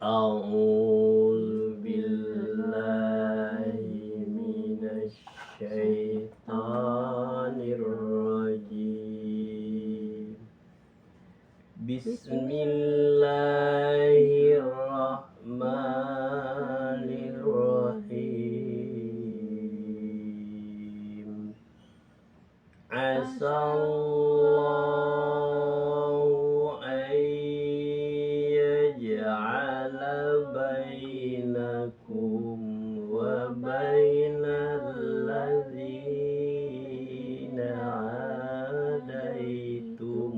أعوذ بالله من الشيطان الرجيم بسم الله الرحمن الرحيم عسى الله أن يجعل بينكم وبين الذين عاديتم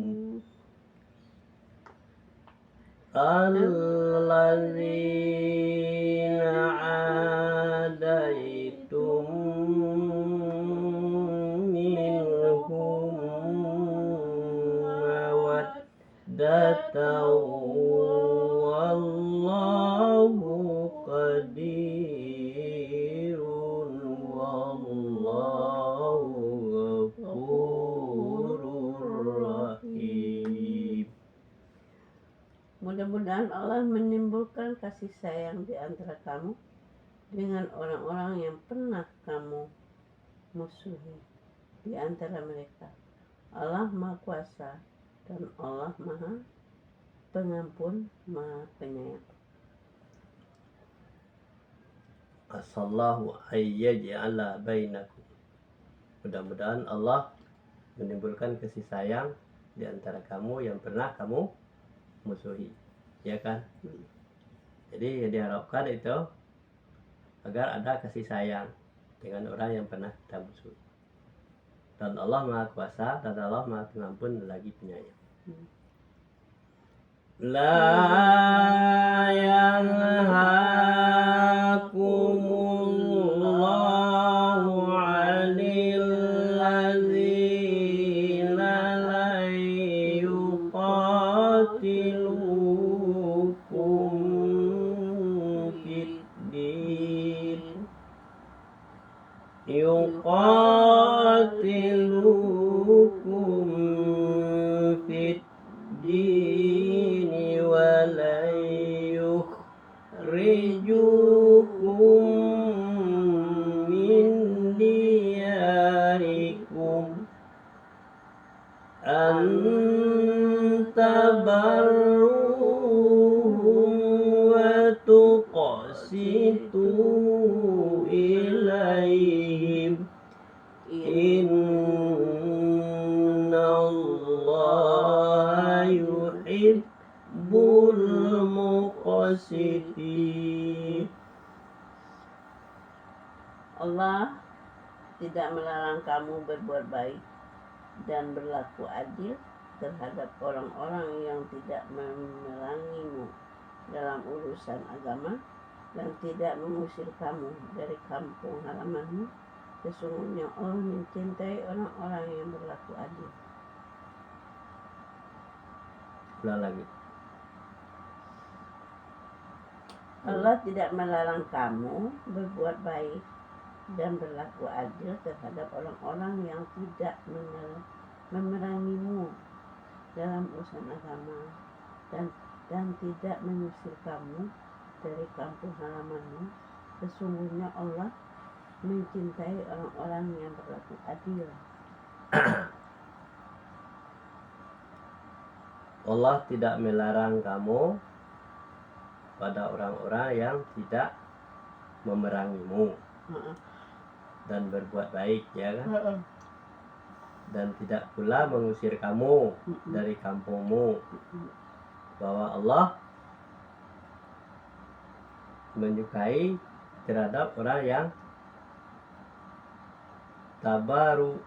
منهم مودة والله قدير والله غفور رحيم. Mudah-mudahan Allah menimbulkan kasih sayang di antara kamu dengan orang-orang yang pernah kamu musuhi di antara mereka. Allah Maha Kuasa dan Allah Maha Pengampun, Maha Penyayang. Asallahu ayyaj'ala bainakum. Mudah-mudahan Allah menimbulkan kasih sayang di antara kamu yang pernah kamu musuhi, ya kan? Jadi yang diharapkan itu agar ada kasih sayang dengan orang yang pernah kita musuhi. Dan Allah Maha Kuasa dan Allah Maha Pengampun lagi penyayang. La yanhakumullahu 'anil ladzina la yuqatilukum fid dini wa la yukhrijukum min diyarikum an tabarruhum wa tuqsitu ilaihim innallaha yuhibbul muqsitin. Allah tidak melarang kamu berbuat baik dan berlaku adil terhadap orang-orang yang tidak memerangimu dalam urusan agama dan tidak mengusir kamu dari kampung halamanmu. Sesungguhnya Allah mencintai orang-orang yang berlaku adil. Ulang lagi. Allah tidak melarang kamu berbuat baik dan berlaku adil terhadap orang-orang yang tidak memerangimu dalam urusan agama dan tidak mengusir kamu dari kampung halamanmu. Sesungguhnya Allah mencintai orang-orang yang berlaku adil. Allah tidak melarang kamu pada orang-orang yang tidak memerangimu dan berbuat baik, ya kan? Dan tidak pula mengusir kamu dari kampungmu. Bahwa Allah menyukai terhadap orang yang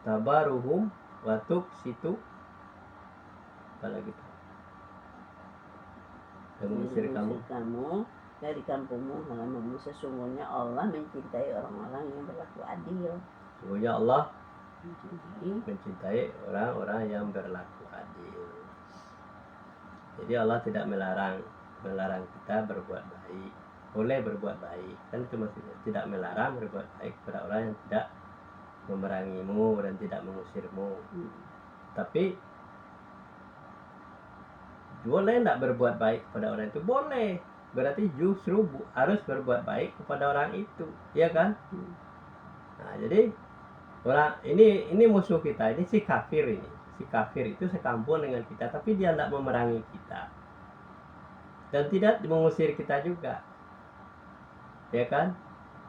tabaruhum wa tuqsitu apalagi itu mengusir kamu dari kampungmu halamanmu. Sesungguhnya Allah mencintai orang-orang yang berlaku adil. Sesungguhnya Allah mencintai orang-orang yang berlaku adil. Jadi Allah tidak melarang kita berbuat baik. Boleh berbuat baik, kan itu maksudnya. Tidak melarang berbuat baik kepada orang yang tidak memerangimu dan tidak mengusirmu. Tapi boleh tidak berbuat baik pada orang itu? Boleh. berarti justru harus berbuat baik kepada orang itu, ya kan? Nah, jadi orang ini musuh kita, ini si kafir ini. Si kafir itu sekampung dengan kita, tapi dia tidak memerangi kita. Dan tidak mengusir kita juga. Ya kan?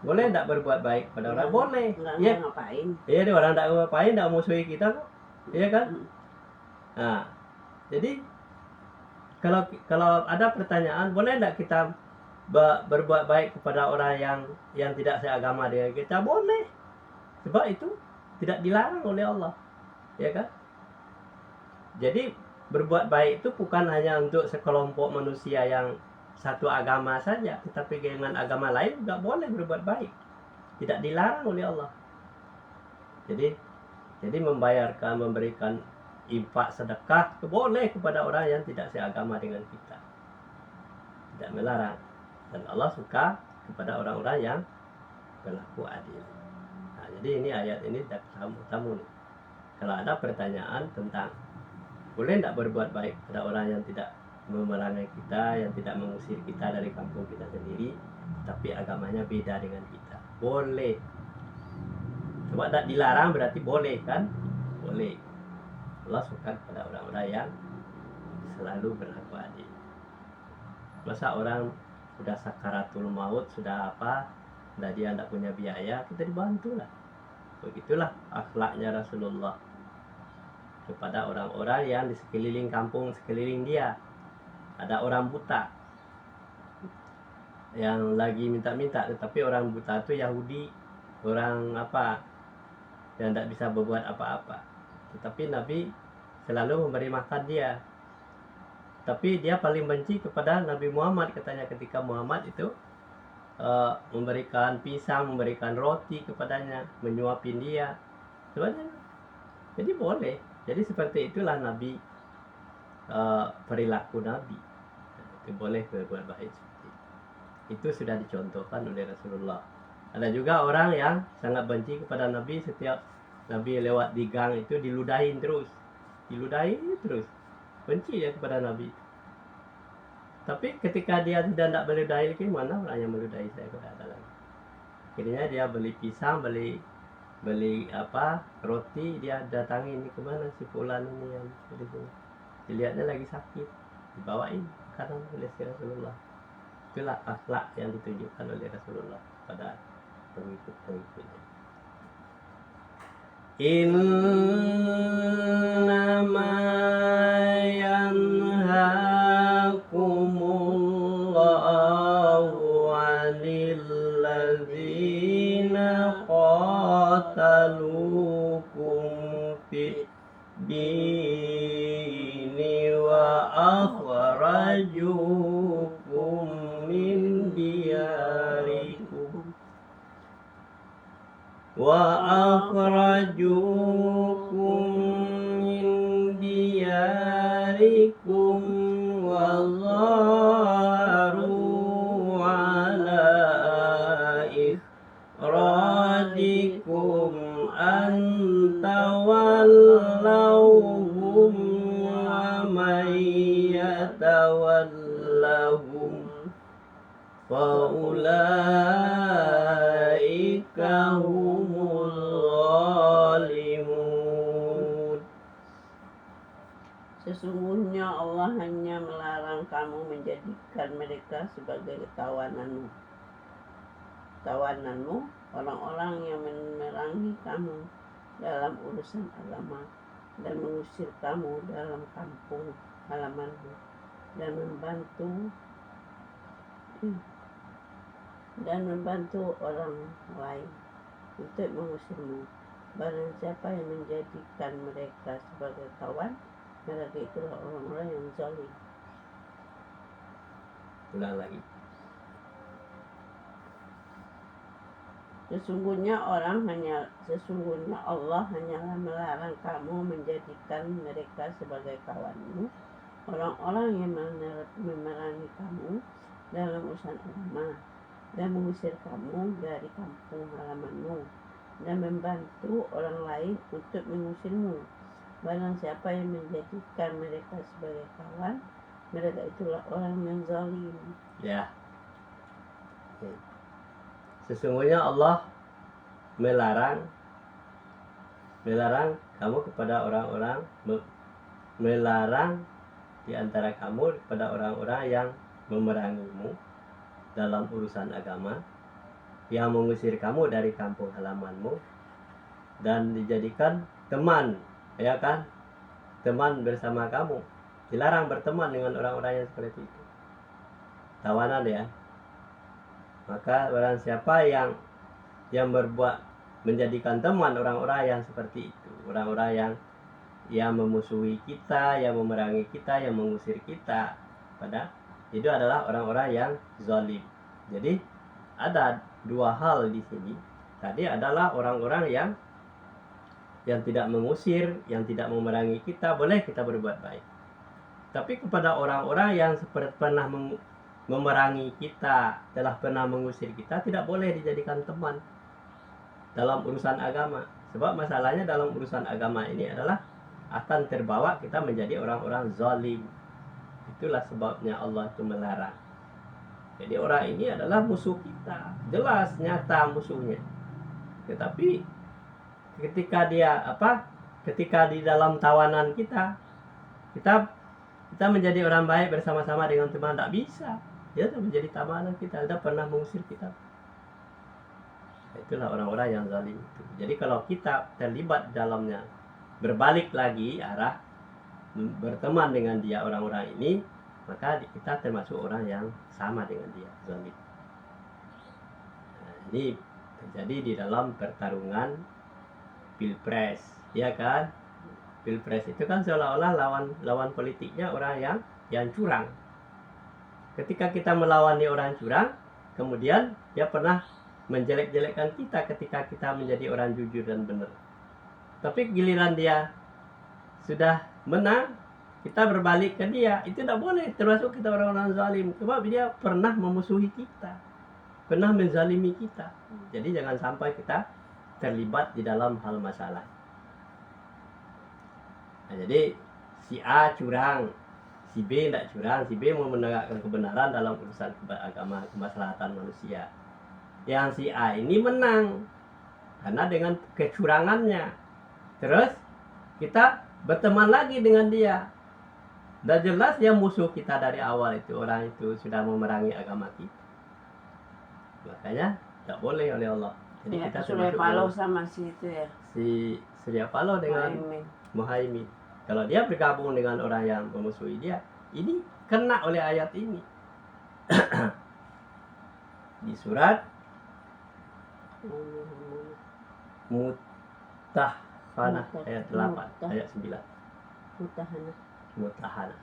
Boleh tidak berbuat baik pada orang? Boleh. Iya. Ngapain? Iya, dia orang tidak ngapain, tidak musuhi kita kok. Iya kan? Nah, jadi kalau ada pertanyaan, boleh tidak kita berbuat baik kepada orang yang tidak seagama dengan kita? Boleh. Sebab itu tidak dilarang oleh Allah. Ya kan? Jadi berbuat baik itu bukan hanya untuk sekelompok manusia yang satu agama saja, tetapi dengan agama lain juga boleh berbuat baik. Tidak dilarang oleh Allah. Jadi membayarkan, memberikan infak sedekah boleh kepada orang yang tidak seagama dengan kita. Tidak melarang. Dan Allah suka kepada orang-orang yang berlaku adil. Nah, jadi ini ayat ini tamu nih. Kalau ada pertanyaan tentang boleh tidak berbuat baik pada orang yang tidak memerangi kita, yang tidak mengusir kita dari kampung kita sendiri, tapi agamanya beda dengan kita, boleh. Coba tidak dilarang berarti boleh kan? Boleh. Allah suka kepada orang-orang yang selalu berlaku adil. Masa orang sudah sakaratul maut, sudah apa, sudah dia tidak punya biaya, kita dibantulah. Begitulah akhlaknya Rasulullah kepada orang-orang yang di sekeliling kampung, sekeliling dia. Ada orang buta yang lagi minta-minta, tetapi orang buta itu Yahudi, orang apa, yang tidak bisa berbuat apa-apa. Tetapi Nabi selalu memberi makan dia. Tapi dia paling benci kepada Nabi Muhammad, katanya ketika Muhammad itu memberikan pisang, memberikan roti kepadanya, menyuapin dia. Sebenarnya, jadi boleh. Jadi seperti itulah Nabi, perilaku Nabi. Itu boleh berbuat baik seperti itu. Itu sudah dicontohkan oleh Rasulullah. Ada juga orang yang sangat benci kepada Nabi, setiap Nabi lewat di gang itu diludahin terus. Benci dia kepada Nabi. Tapi ketika dia tidak meludahi lagi, mana orang yang meludahi saya kepada dalam. Akhirnya dia beli pisang, beli apa, roti, dia datangi, ini kemana si fulan ini yang di sini. Dilihatnya lagi sakit, dibawain karena oleh Rasulullah. Itulah akhlak yang ditunjukkan oleh Rasulullah pada pengikut-pengikutnya. Innama yanhakumullahu 'anil ladzina qataluukum fid dini wa akhrajukum min diyarikum wa zaharu ala ikhradikum an tawallahum wa man yatawallahum faulaika humul zalimun. Sesungguhnya Allah hanya melarang kamu menjadikan mereka sebagai tawananmu, orang-orang yang memerangi kamu dalam urusan agama dan mengusir kamu dalam kampung halamanmu dan membantu orang lain untuk mengusirmu. Barang siapa yang menjadikan mereka sebagai kawan, mereka itulah orang-orang yang zalim. Ulang lagi. Sesungguhnya Allah hanyalah melarang kamu menjadikan mereka sebagai kawanmu, orang-orang yang memerangi kamu dalam urusan agama dan mengusir kamu dari kampung halamanmu dan membantu orang lain untuk mengusirmu. Barang siapa yang menjadikan mereka sebagai kawan, Mereka itulah orang yang zalim. Ya. Sesungguhnya Allah melarang kamu kepada orang-orang, melarang di antara kamu kepada orang-orang yang memerangimu dalam urusan agama, yang mengusir kamu dari kampung halamanmu dan dijadikan teman, ya kan? Teman bersama kamu. Dilarang berteman dengan orang-orang yang seperti itu. Tawanan ya. Maka barang siapa yang berbuat menjadikan teman orang-orang yang seperti itu, orang-orang yang memusuhi kita, yang memerangi kita, yang mengusir kita, itu adalah orang-orang yang zalim. Jadi ada dua hal di sini. Tadi adalah orang-orang yang tidak mengusir, yang tidak memerangi kita, boleh kita berbuat baik. Tapi kepada orang-orang yang pernah memerangi kita, telah pernah mengusir kita, tidak boleh dijadikan teman dalam urusan agama. Sebab masalahnya dalam urusan agama ini adalah akan terbawa kita menjadi orang-orang zalim. Itulah sebabnya Allah itu melarang. Jadi orang ini adalah musuh kita, jelas nyata musuhnya. Tetapi ketika di dalam tawanan kita menjadi orang baik bersama-sama dengan teman, tidak bisa. Dia sudah menjadi tawanan kita, dia pernah mengusir kita. Itulah orang-orang yang zalim itu. Jadi kalau kita terlibat dalamnya, berbalik lagi arah berteman dengan dia orang-orang ini, maka kita termasuk orang yang sama dengan dia, zalim. Nah, ini terjadi di dalam pertarungan pilpres, ya kan? Pilpres itu kan seolah-olah lawan politiknya orang yang curang. Ketika kita melawan orang curang, kemudian dia pernah menjelek-jelekkan kita ketika kita menjadi orang jujur dan benar. Tapi giliran dia sudah menang, kita berbalik ke dia, itu tidak boleh, termasuk kita orang-orang zalim. Sebab dia pernah memusuhi kita, pernah menzalimi kita. Jadi jangan sampai kita terlibat di dalam hal masalah. Nah, jadi si A curang, si B tidak curang, si B mau menegakkan kebenaran dalam urusan agama, kemaslahatan manusia. Yang si A ini menang karena dengan kecurangannya. Terus kita berteman lagi dengan dia. Dan jelas dia musuh kita dari awal itu. Orang itu sudah memerangi agama kita. Makanya tidak boleh oleh Allah. Jadi Ya, kita Surya termasuk Paloh sama si itu ya, si Surya Paloh dengan Muhaimin. Kalau dia bergabung dengan orang yang memusuhi dia, ini kena oleh ayat ini. Di surat Mutahanah ayat 8, ayat 9. Mutahanah.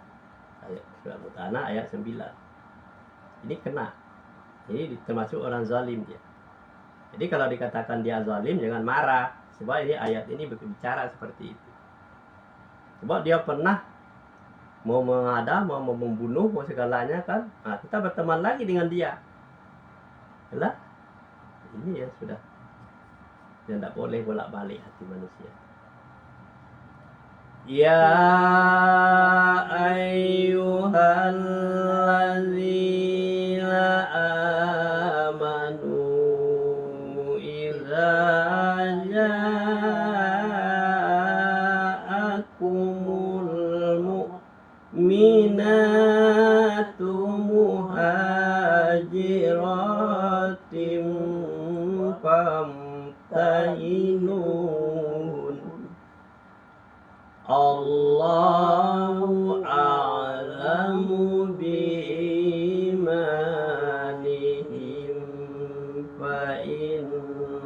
Ayat surat Mutahanah ayat 9. Ini kena. Ini termasuk orang zalim dia. Jadi kalau dikatakan dia zalim, jangan marah. Sebab ini ayat ini berbicara seperti itu. Sebab dia pernah mau mengadang, mau membunuh, mau segalanya kan. Nah, kita berteman lagi dengan dia. Yalah, ini ya sudah. Dan tidak boleh bolak-balik hati manusia. Ya ayyuhallazina amanu idza ja'akumul mu'minatu muhajiratim famtahinun. Allahu a'lamu biimanihim fa in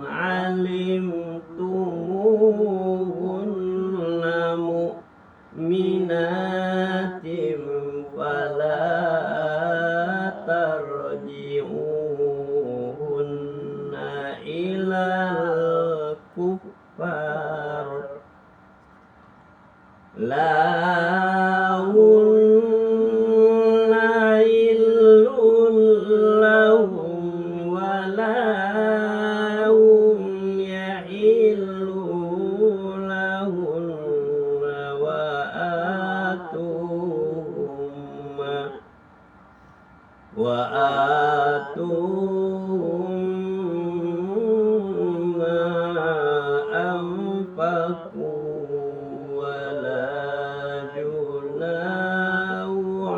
alimtumuhunna mu'minatim fala tarji'uhunna ilal kuffar la hunna illun lahum wa la hum yahillu lahunna wa atuhum ma ولا جناح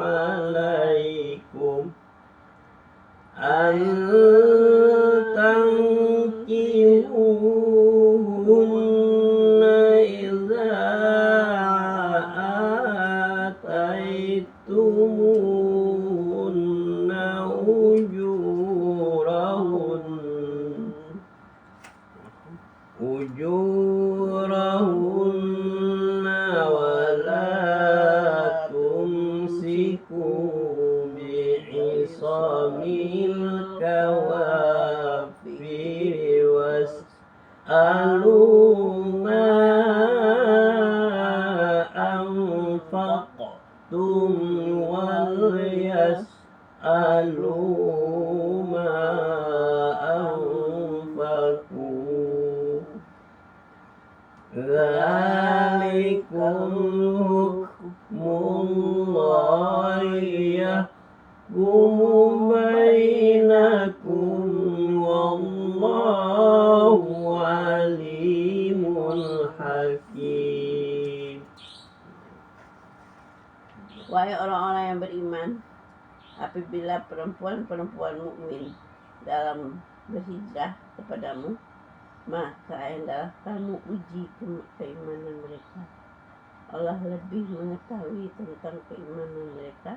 عليكم أن تنكحوهن إذا آتيتموهن أجورهن ولا تمسكوا بعصم الكوافر واسألوا ما أنفقتم وليسألوا ما أنفقوا ذلكم حكم الله يحكم بينكم والله عليم حكيم. Wahai orang-orang yang beriman, apabila perempuan-perempuan mukmin dalam berhijrah kepadamu, maka hendaklah kamu uji keimanan mereka. Allah lebih mengetahui tentang keimanan mereka.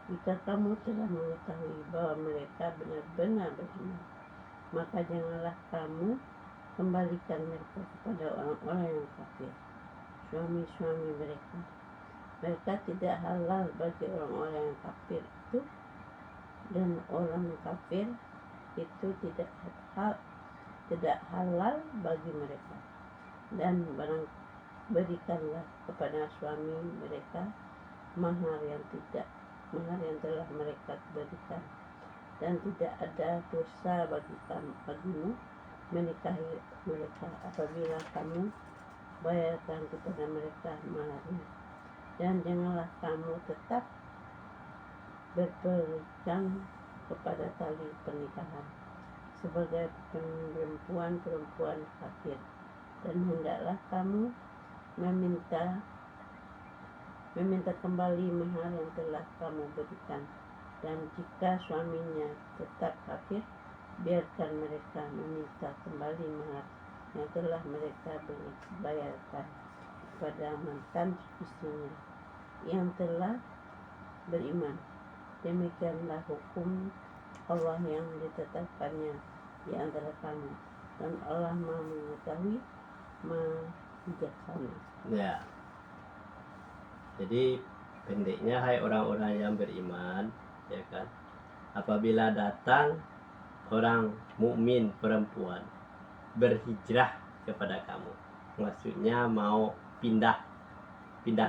Jika kamu telah mengetahui bahwa mereka benar-benar beriman, maka janganlah kamu kembalikan mereka kepada orang-orang yang kafir, suami-suami mereka. Mereka tidak halal bagi orang-orang yang kafir itu, dan orang kafir itu tidak halal bagi mereka. Dan berikanlah kepada suami mereka mahar yang telah mereka berikan, dan tidak ada dosa bagimu menikahi mereka apabila kamu bayarkan kepada mereka maharnya. Dan janganlah kamu tetap berpegang kepada tali pernikahan sebagai perempuan-perempuan kafir, dan hendaklah kamu meminta kembali mahar yang telah kamu berikan. Dan jika suaminya tetap kafir, biarkan mereka meminta kembali mahar yang telah mereka bayarkan kepada mantan istrinya yang telah beriman. Demikianlah hukum Allah yang ditetapkannya di antara kamu, dan Allah Maha mengetahui, Maha bijaksana. Ya. Jadi pendeknya, hai orang-orang yang beriman, ya kan, apabila datang orang mukmin perempuan berhijrah kepada kamu, maksudnya mau pindah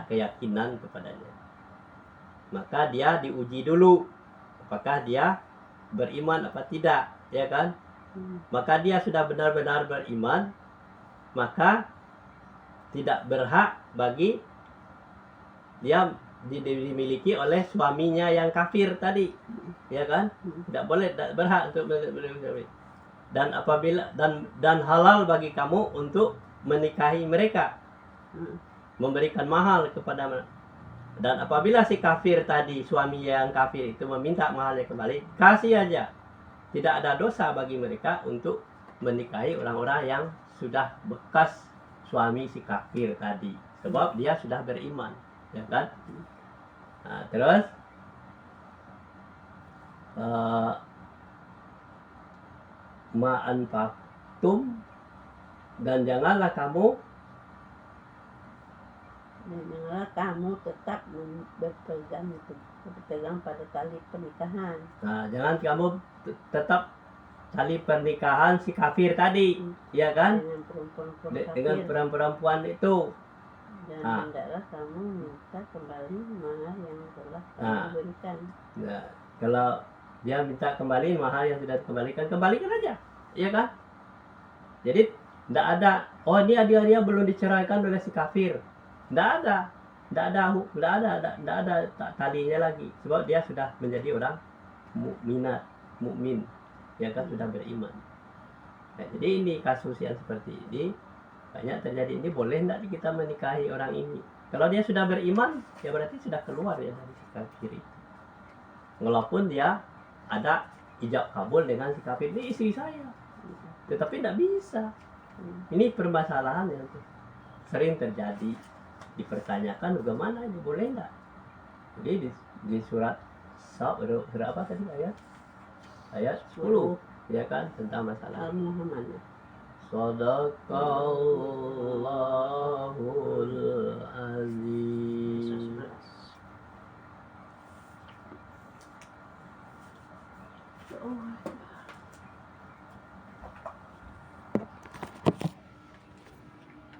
keyakinan kepadanya, maka dia diuji dulu apakah dia beriman apa tidak, ya kan. Maka dia sudah benar-benar beriman, maka tidak berhak bagi dia dimiliki oleh suaminya yang kafir tadi, ya kan. Tidak boleh, tidak berhak untuk memiliki. Dan apabila dan halal bagi kamu untuk menikahi mereka, memberikan mahal kepada mereka. Dan apabila si kafir tadi, suami yang kafir itu meminta mahalnya kembali, kasih aja. Tidak ada dosa bagi mereka untuk menikahi orang-orang yang sudah bekas suami si kafir tadi, sebab dia sudah beriman, ya kan. Nah, terus ma'anfaqtum, dan janganlah kamu tetap berpegang pada tali pernikahan. Nah, jangan kamu tetap tali pernikahan si kafir tadi, ya kan, dengan perempuan itu. Dan hendaklah kamu minta kembali mahar yang telah kamu berikan. Nah, kalau dia minta kembali mahar yang sudah dikembalikan, kembalikan aja, ya kan. Jadi tidak ada, oh dia belum diceraikan oleh si kafir. Tidak ada talinya lagi, sebab dia sudah menjadi orang mukmin, ya kan, sudah beriman. Nah, jadi ini kasus yang seperti ini Banyak terjadi. Ini boleh enggak kita menikahi orang ini? Kalau dia sudah beriman, ya berarti sudah keluar ya dari si kafir itu. Walaupun dia ada ijab kabul dengan si kafir, ini istri saya, tetapi tidak bisa. Ini permasalahan yang sering terjadi, dipertanyakan bagaimana ini boleh enggak. Jadi di surat surat apa tadi ayat 10 ya kan, tentang masalah Al-Muhammad. Sadaqallahu